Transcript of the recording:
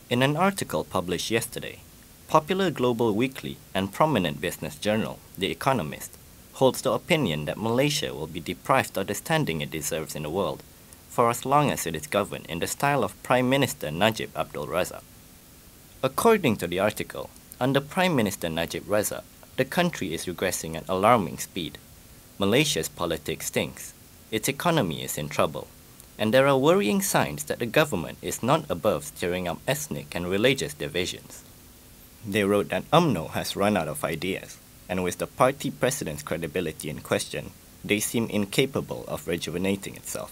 In an article published yesterday, popular global weekly and prominent business journal, The Economist, holds the opinion that Malaysia will be deprived of the standing it deserves in the world for as long as it is governed in the style of Prime Minister Najib Abdul Razak. According to the article, under Prime Minister Najib Razak, the country is regressing at alarming speed. Malaysia's politics stinks, its economy is in trouble, and there are worrying signs that the government is not above stirring up ethnic and religious divisions. They wrote that UMNO has run out of ideas, and with the party president's credibility in question, they seem incapable of rejuvenating itself.